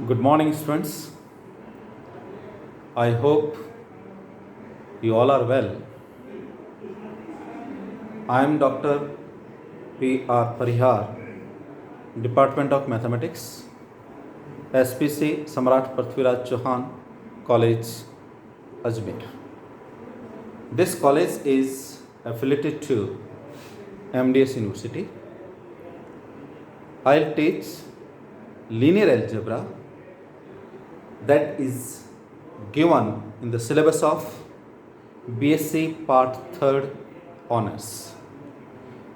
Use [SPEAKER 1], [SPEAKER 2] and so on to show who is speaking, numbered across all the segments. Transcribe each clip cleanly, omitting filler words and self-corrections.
[SPEAKER 1] Good morning, students. I hope you all are well. I am Dr. P.R. Parihar, Department of Mathematics, SPC Samrat Prithviraj Chauhan College, Ajmer. This college is affiliated to MDS University. I'll teach linear algebra that is given in the syllabus of BSc Part 3rd Honours.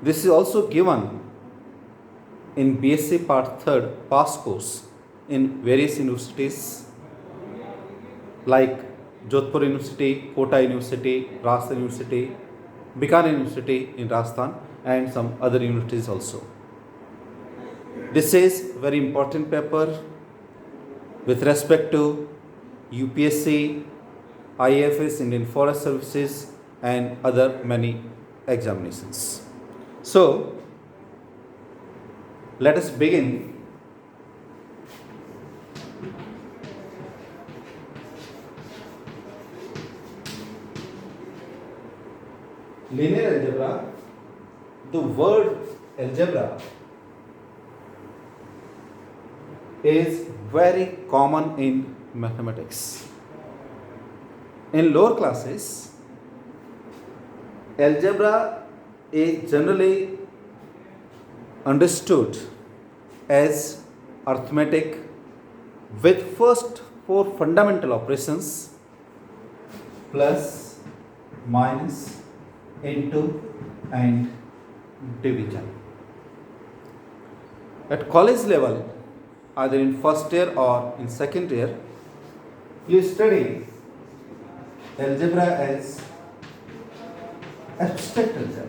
[SPEAKER 1] This is also given in BSc Part 3rd Pass course in various universities like Jodhpur University, Kota University, Rajasthan University, Bikaner University in Rajasthan, and some other universities also. This is very important paper with respect to UPSC, IAFS, Indian Forest Services, and other many examinations. So, let us begin. Linear algebra, the word algebra is very common in mathematics. In lower classes, algebra is generally understood as arithmetic with first four fundamental operations: plus, minus, into, and division. At college level, either in first year or in second year, you study algebra as abstract algebra.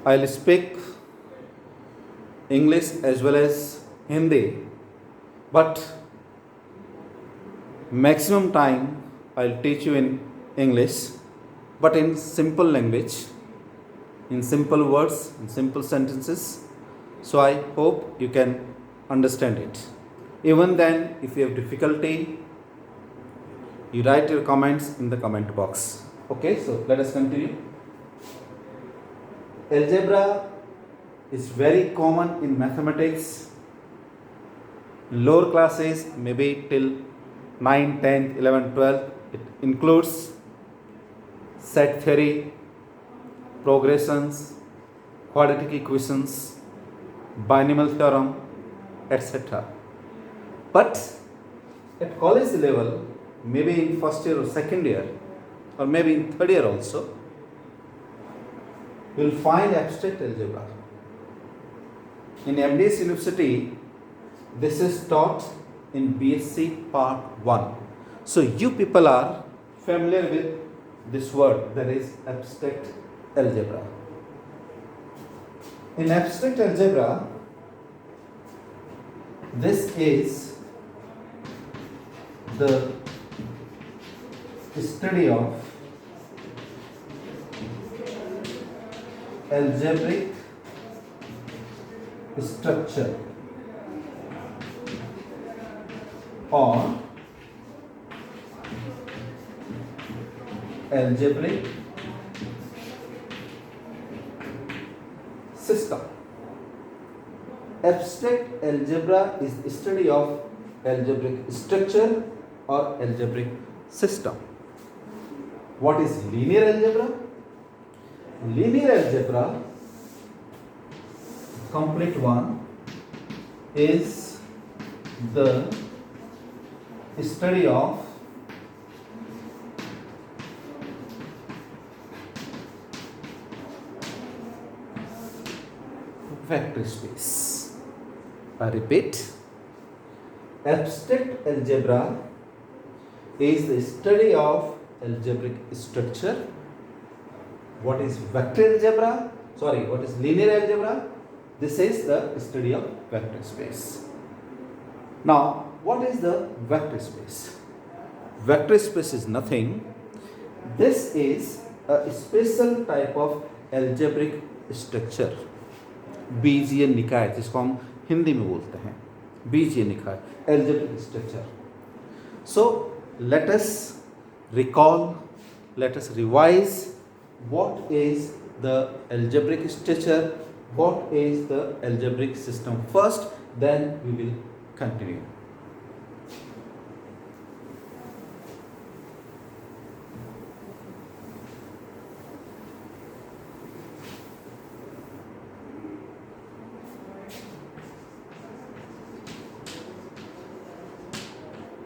[SPEAKER 1] I'll speak English as well as Hindi, but maximum time I'll teach you in English, but in simple language, in simple words, in simple sentences. So I hope you can understand it. Even then, if you have difficulty, you write your comments in the comment box. Okay, so let us continue. Algebra is very common in mathematics. Lower classes, maybe till 9, 10, 11, 12, it includes set theory, progressions, quadratic equations, binomial theorem, etc. But at college level, maybe in first year or second year, or maybe in third year also, you will find abstract algebra. In MDS University, this is taught in BSc Part 1. So you people are familiar with this word, that is abstract algebra. In abstract algebra, this is the study of algebraic structure or algebraic system. Abstract algebra is the study of algebraic structure or algebraic system. What is linear algebra? Linear algebra, complete one, is the study of vector space. I repeat, abstract algebra is the study of algebraic structure. What is vector algebra? What is linear algebra? This is the study of vector space. Now, what is the vector space? Vector space is nothing. This is a special type of algebraic structure, बीजीय निकाय जिसको हम हिंदी में बोलते हैं, बीजीय निकाय, algebraic structure. So let us recall, let us revise what is the algebraic structure, what is the algebraic system first, then we will continue.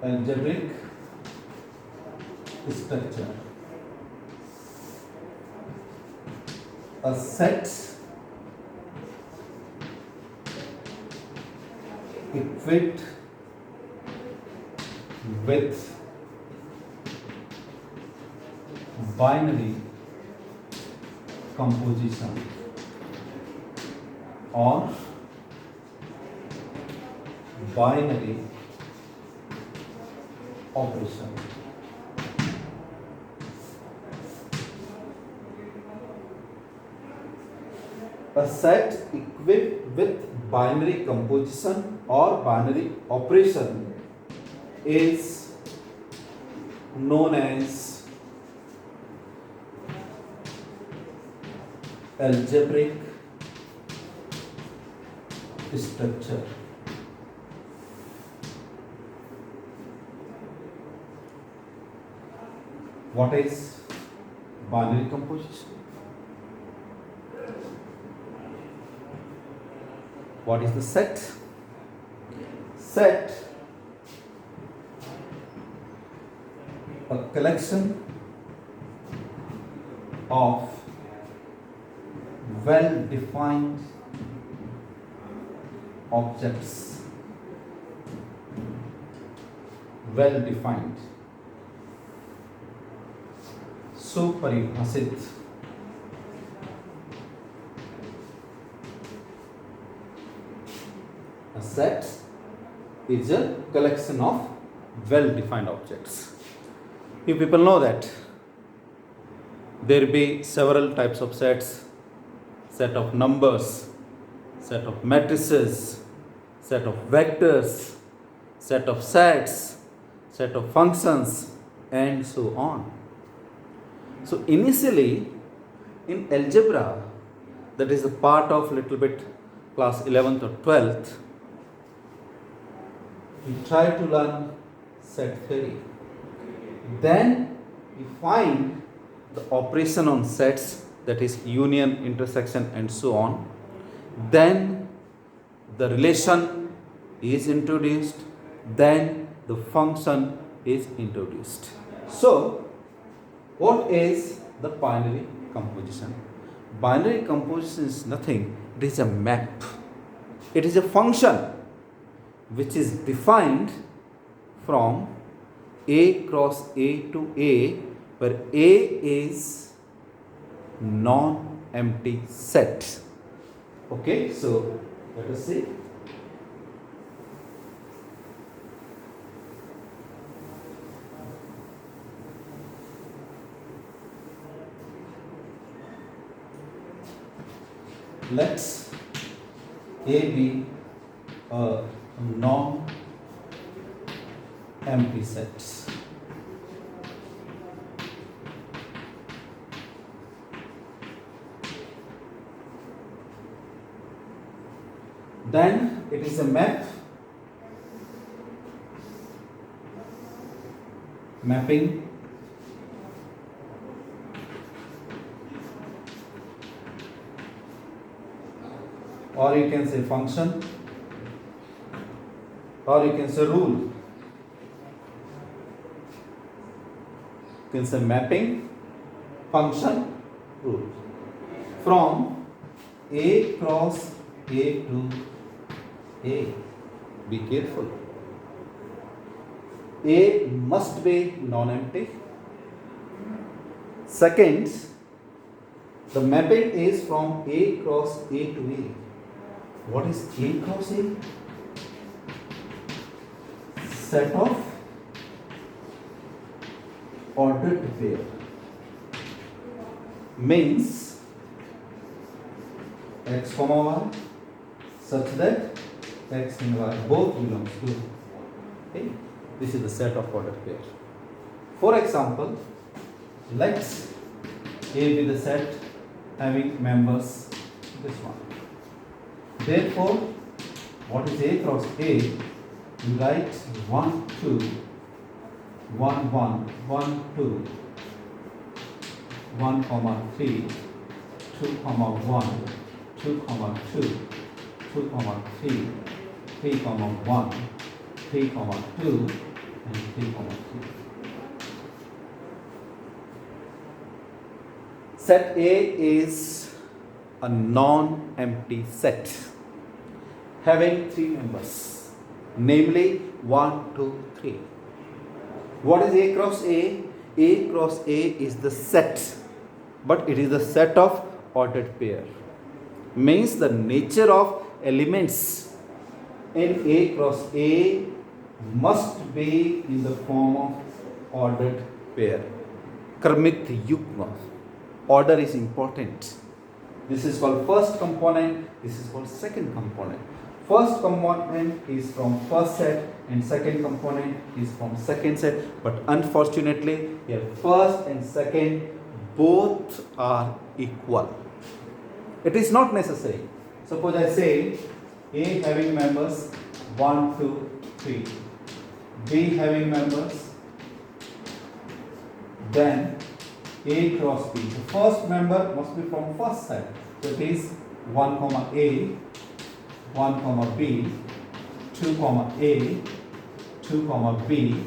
[SPEAKER 1] Algebraic structure. A set equipped with binary composition or binary operation. A set equipped with binary composition or binary operation is known as algebraic structure. What is binary composition? What is the set? Set, a collection of well-defined objects. Well-defined, सुपरिभाषित. A set is a collection of well-defined objects. You people know that there will be several types of sets: set of numbers, set of matrices, set of vectors, set of sets, set of functions, and so on. So initially in algebra, that is a part of little bit class 11th or 12th, we try to learn set theory. Then we find the operation on sets, that is union, intersection, and so on. Then the relation is introduced, then the function is introduced. So what is the binary composition? Binary composition is nothing, it is a map. It is a function which is defined from A cross A to A, where A is non-empty set. Okay, so let us see. Let A be a non-empty set. Then it is a map, mapping or you can say function, or you can say rule. You can say mapping, function, rule. From A cross A to A. Be careful. A must be non-empty. Second, the mapping is from A cross A to A. What is A cross A? Set of ordered pair. Means x comma y such that x and y both belongs to A. This is the set of ordered pair. For example, let's A be the set having members this one. Therefore, what is A cross A? You write 1, 2, 1, 1, 1, 2, 1, comma 3, 2, comma 1, 2, comma 2, 2, comma 3, 3, comma 1, 3, comma 2, and 3, comma 3. Set A is a non-empty set having three members, namely 1, 2, 3. What is A cross A? A cross A is the set, but it is the set of ordered pair. Means the nature of elements in A cross A must be in the form of ordered pair. Kramit yugma. Order is important. This is called first component, this is called second component. First component is from first set and second component is from second set, but unfortunately here first and second both are equal. It is not necessary. Suppose I say A having members 1, 2, 3, B having members, then A cross B. The first member must be from first set. So it is 1, comma A, 1, comma B, 2, comma A, 2, comma B,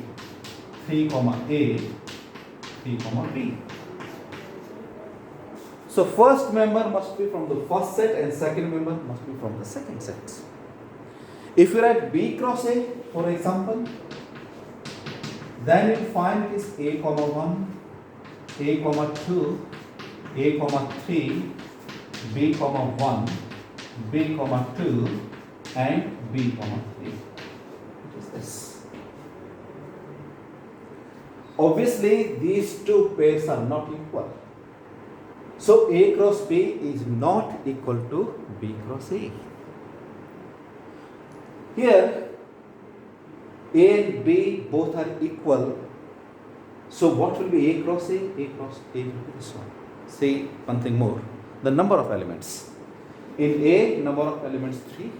[SPEAKER 1] 3, comma A, 3, comma B. So first member must be from the first set and second member must be from the second set. If you write B cross A, for example, then you find it is A, comma 1, A, comma 2, A, comma 3, B, comma 1, B, comma 2, and B, comma 3. What is this? Obviously, these two pairs are not equal. So, A cross B is not equal to B cross A. Here, A and B both are equal. So, what will be A cross A? A cross A will be this one. Say one thing more. The number of elements. In A, number of elements 3.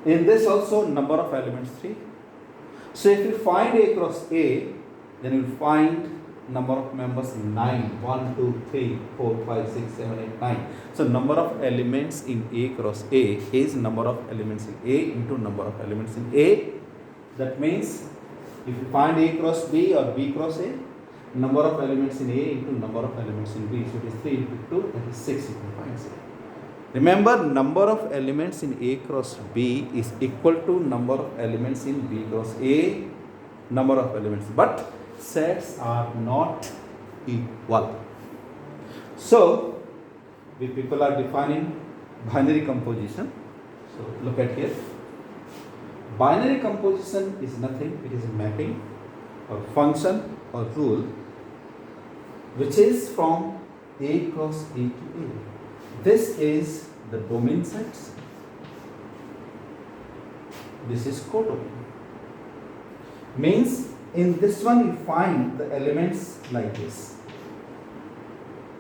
[SPEAKER 1] In this also, number of elements 3. So if you find A cross A, then you will find number of members 9. 1, 2, 3, 4, 5, 6, 7, 8, 9. So number of elements in A cross A is number of elements in A into number of elements in A. That means if you find A cross B or B cross A, number of elements in A into number of elements in B. So it is 3 into 2, that is 6, you can find 6. Remember, number of elements in A cross B is equal to number of elements in B cross A, number of elements. But sets are not equal. So, we people are defining binary composition. So, look at here. Binary composition is nothing, it is a mapping or function or rule which is from A cross A to A. This is the domain sets. This is codomain. Means in this one you find the elements like this.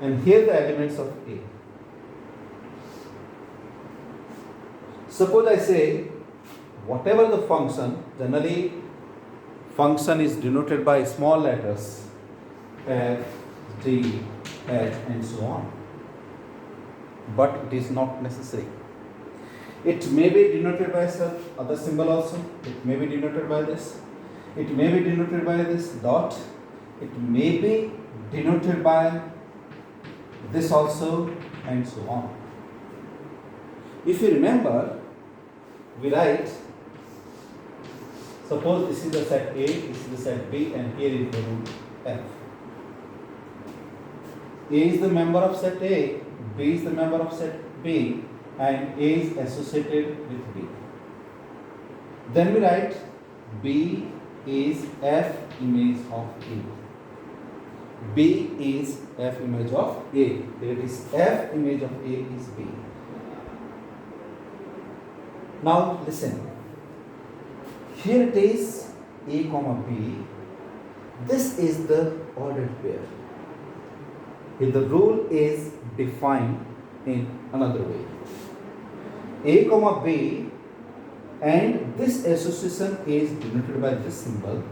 [SPEAKER 1] And here the elements of A. Suppose I say whatever the function, generally function is denoted by small letters F, G, H and so on. But it is not necessary. It may be denoted by some other symbol also. It may be denoted by this. It may be denoted by this dot. It may be denoted by this also and so on. If you remember, we write, suppose this is the set A, this is the set B and here is the root F. A is the member of set A, B is the member of set B and A is associated with B. Then we write B is F image of A. B is F image of A. That is F image of A is B. Now listen. Here it is A comma B. This is the ordered pair. Here the rule is defined in another way. A comma B, and this association is denoted by this symbol.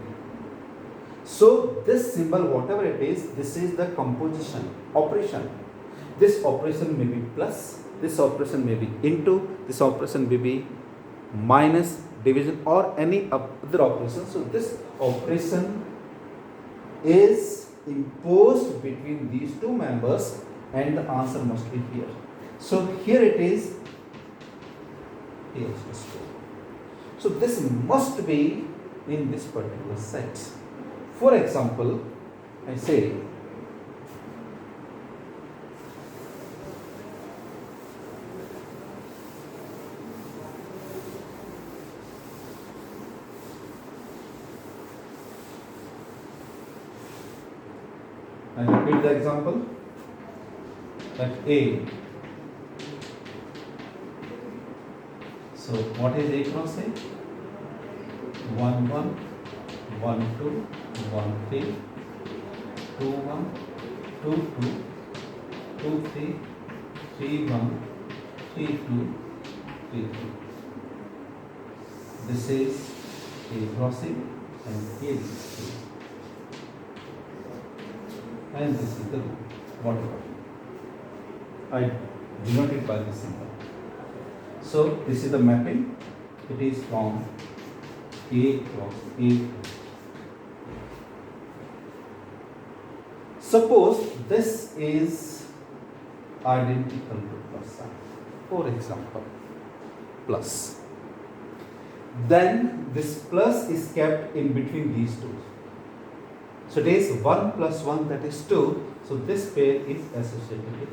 [SPEAKER 1] So this symbol, whatever it is, this is the composition operation. This operation may be plus, this operation may be into, this operation may be minus, division, or any other operation. So this operation is imposed between these two members, and the answer must be here. So here it is. Here is this. So this must be in this particular set. For example, I say I repeat the example that A. So what is A cross A? 1 1 1 2 1 3 2 1 2 2 2 3 3 1 3 2 3 2. This is A crossing and here is A. And this is the whatever. I denote it by this symbol. So this is the mapping. It is from A cross A. Suppose this is identical to plus sign. For example, plus. Then this plus is kept in between these two. So it is 1 plus 1, that is 2. So this pair is associated with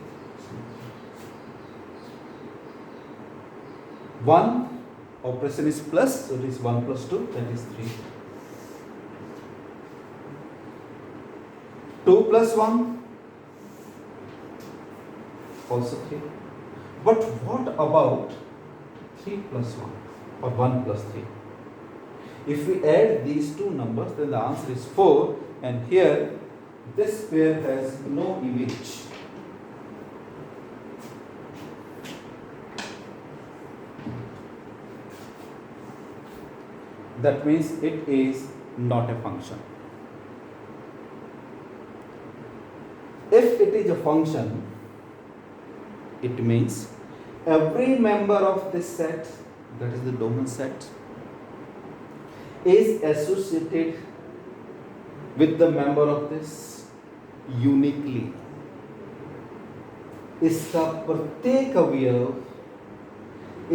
[SPEAKER 1] 1 operation is plus, so it is 1 plus 2, that is 3. 2 plus 1, also 3. But what about 3 plus 1 or 1 plus 3? If we add these two numbers, then the answer is 4, and here this pair has no image. That means it is not a function. If it is a function, it means every member of this set, that is the domain set, is associated with the member of this uniquely. इसका प्रत्येक अवयव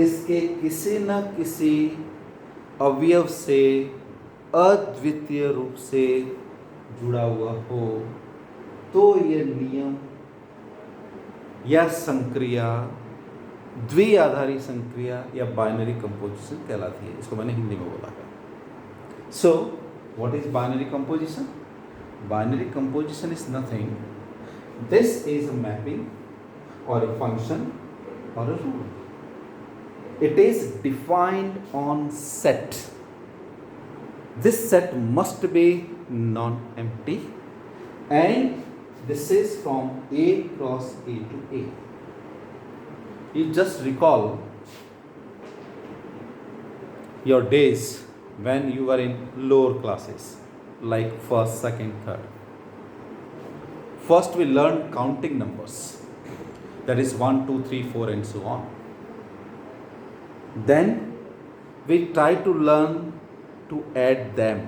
[SPEAKER 1] इसके किसी न किसी अवयव से अद्वितीय रूप से जुड़ा हुआ हो, तो यह नियम या संक्रिया, द्विआधारी संक्रिया या बाइनरी कंपोजिशन कहलाती है. इसको मैंने हिंदी में बोला है. So what is binary composition? Binary composition is nothing. This is a mapping or a function or a rule. It is defined on set. This set must be non-empty, and this is from A cross A to A. You just recall your days when you were in lower classes, like first, second, third. First we learned counting numbers, that is 1, 2, 3, 4 and so on. Then we try to learn to add them,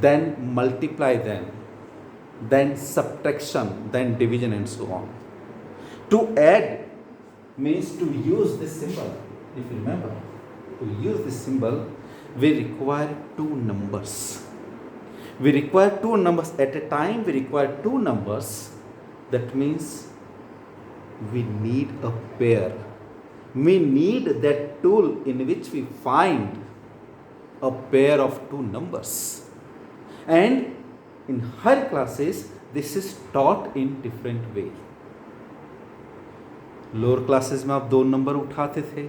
[SPEAKER 1] then multiply them, then subtraction, then division and so on. To add means to use this symbol. If you remember, to use this symbol, we require two numbers. We require two numbers at a time. We require two numbers. That means we need a pair. We need that tool in which we find a pair of two numbers. And in higher classes this is taught in different way. Lower classes में आप 2 number उठाते थे,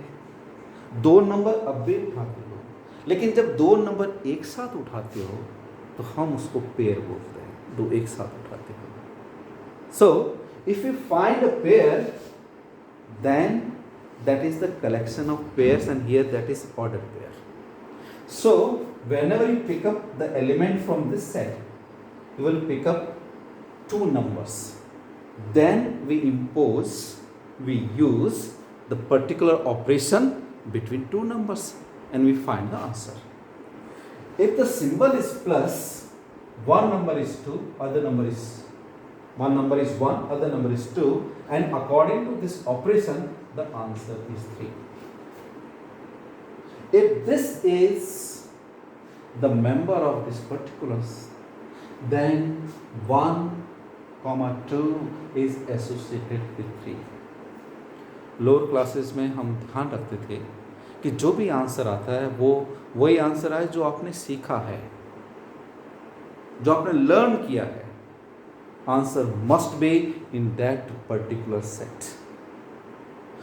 [SPEAKER 1] 2 number अब भी उठाते हो, लेकिन जब 2 नंबर एक साथ उठाते हो तो हम उसको पेयर बोलते हैं, 2 एक साथ उठाते हो. So if you find a pair, then that is the collection of pairs, and here that is ordered pair. So whenever you pick up the element from this set, you will pick up 2 numbers. Then we use the particular operation between 2 numbers and we find the answer. If the symbol is plus, one number is 2, other number is one number is 1, other number is 2, and according to this operation the answer is 3. If this is the member of this particular, then 1, 2 is associated with 3. Lower classes में हम ध्यान रखते थे कि जो भी answer आता है वो वही आंसर आए जो आपने सीखा है, जो आपने लर्न किया है. Answer must be in that particular set.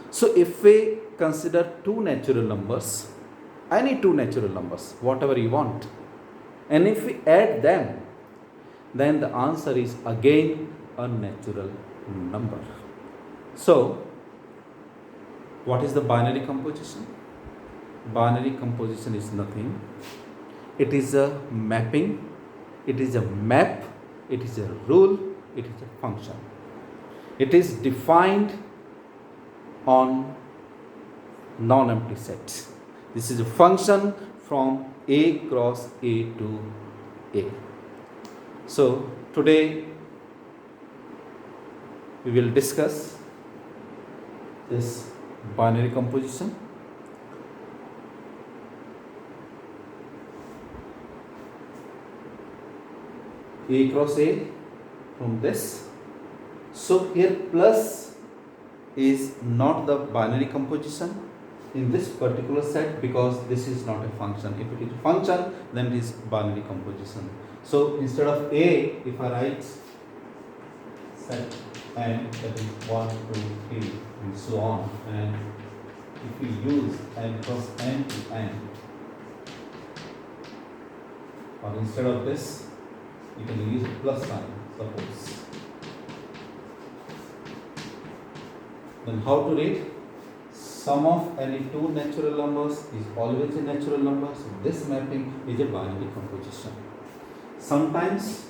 [SPEAKER 1] So if we consider 2 natural numbers, any 2 natural numbers, whatever you want, and if we add them, then the answer is again a natural number. So what is the binary composition? Binary composition is nothing. It is a mapping, it is a map, it is a rule, it is a function. It is defined on non-empty sets. This is a function from A cross A to A. So today we will discuss this binary composition. A cross A from this. So here plus is not the binary composition in this particular set because this is not a function. If it is a function, then it is binary composition. So instead of A, if I write set n, that is 1, 2, 3 and so on, and if we use n cross n to n, or instead of this you can use a plus sign, suppose. Then how to read? Sum of any 2 natural numbers is always a natural number, so this mapping is a binary composition. Sometimes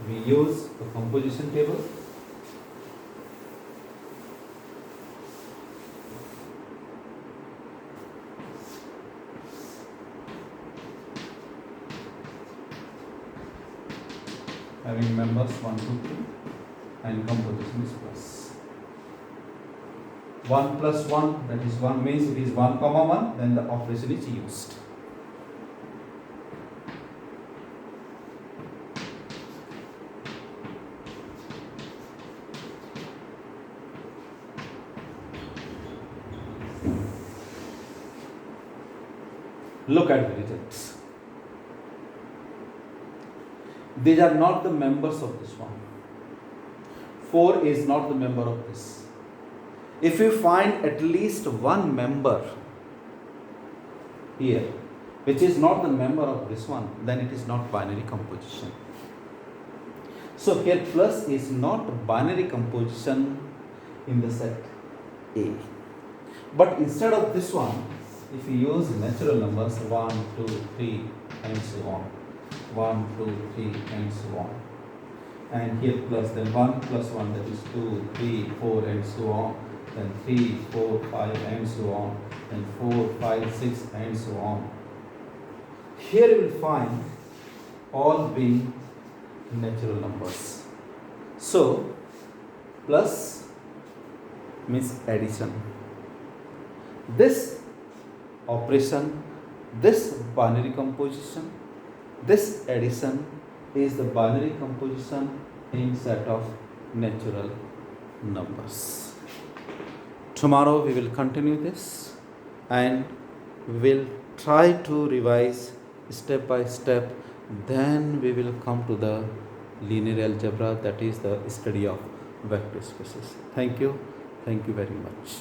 [SPEAKER 1] we use the composition table. Having members 1, 2, 3 and composition is plus. 1 plus 1, that is 1 means it is 1 comma 1, then the operation is used. Look at the results. These are not the members of this one. 4 is not the member of this. If you find at least one member here which is not the member of this one, then it is not binary composition. So here plus is not binary composition in the set A. But instead of this one, if you use natural numbers 1, 2, 3 and so on, 1, 2, 3 and so on, and here plus, then 1 plus 1, that is 2, 3, 4 and so on, then 3, 4, 5 and so on, then 4, 5, 6 and so on. Here you will find all being natural numbers. So plus means addition. This operation, this binary composition, this addition is the binary composition in set of natural numbers. Tomorrow we will continue this and we will try to revise step by step, then we will come to the linear algebra, that is the study of vector spaces. Thank you very much.